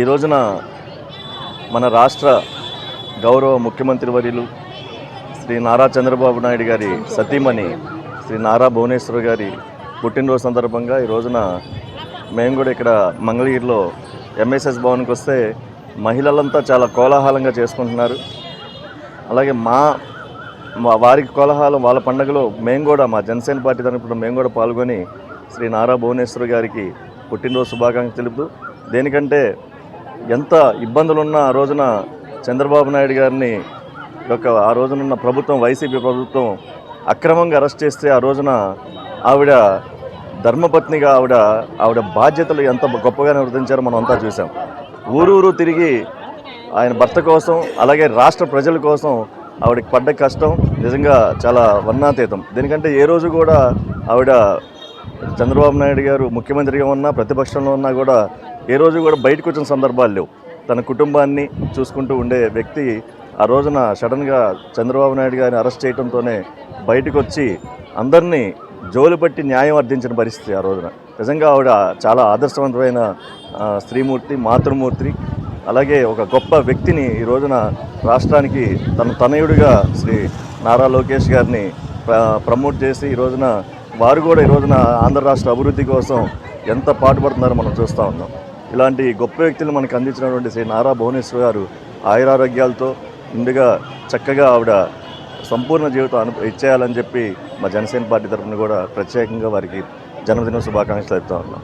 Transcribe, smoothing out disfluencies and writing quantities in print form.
ఈ రోజున మన రాష్ట్ర గౌరవ ముఖ్యమంత్రి వర్యులు శ్రీ నారా చంద్రబాబు నాయుడు గారి సతీమణి శ్రీ నారా భువనేశ్వర్ గారి పుట్టినరోజు సందర్భంగా ఈ రోజున మేము కూడా ఇక్కడ మంగళగిరిలో ఎంఎస్ఎస్ భవన్కి వస్తే మహిళలంతా చాలా కోలాహలంగా చేసుకుంటున్నారు. అలాగే వారికి కోలాహలం వాళ్ళ పండుగలో మేము కూడా మా జనసేన పార్టీ తరపున మేము కూడా పాల్గొని శ్రీ నారా భువనేశ్వర్ గారికి పుట్టినరోజు శుభాకాంక్షలు తెలుపుతూ, దేనికంటే ఎంత ఇబ్బందులున్న ఆ రోజున చంద్రబాబు నాయుడు గారిని ఆ రోజునున్న ప్రభుత్వం, వైసీపీ ప్రభుత్వం అక్రమంగా అరెస్ట్ చేస్తే ఆ రోజున ఆవిడ ధర్మపత్నిగా ఆవిడ బాధ్యతలు ఎంత గొప్పగా నిర్వర్తించారో మనం అంతా చూసాం. ఊరూరు తిరిగి ఆయన భర్త కోసం, అలాగే రాష్ట్ర ప్రజల కోసం ఆవిడకి పడ్డ కష్టం నిజంగా చాలా వర్ణాతీతం. దీనికంటే ఏ రోజు కూడా ఆవిడ చంద్రబాబు నాయుడు గారు ముఖ్యమంత్రిగా ఉన్నా, ప్రతిపక్షంలో ఉన్నా కూడా ఏ రోజు కూడా బయటకు వచ్చిన సందర్భాలు లేవు. తన కుటుంబాన్ని చూసుకుంటూ ఉండే వ్యక్తి ఆ రోజున సడన్గా చంద్రబాబు నాయుడు గారిని అరెస్ట్ చేయడంతోనే బయటకు వచ్చి అందరినీ జోలుపట్టి న్యాయం అర్థించిన పరిస్థితి ఆ రోజున. నిజంగా ఆవిడ చాలా ఆదర్శవంతమైన స్త్రీమూర్తి, మాతృమూర్తి, అలాగే ఒక గొప్ప వ్యక్తిని ఈ రోజున రాష్ట్రానికి తన తనయుడిగా శ్రీ నారా లోకేష్ గారిని ప్రమోట్ చేసి ఈ రోజున వారు కూడా ఈ రోజున ఆంధ్ర రాష్ట్ర అభివృద్ధి కోసం ఎంత పాటుపడుతున్నారో మనం చూస్తూ ఉన్నాం. ఇలాంటి గొప్ప వ్యక్తులు మనకు అందించినటువంటి శ్రీ నారా భువనేశ్వర్ గారు ఆయురారోగ్యాలతో ముందుగా చక్కగా ఆవిడ సంపూర్ణ జీవితం ఇచ్చేయాలని చెప్పి మా జనసేన పార్టీ తరఫున కూడా ప్రత్యేకంగా వారికి జన్మదిన శుభాకాంక్షలు చెప్తా ఉన్నాం.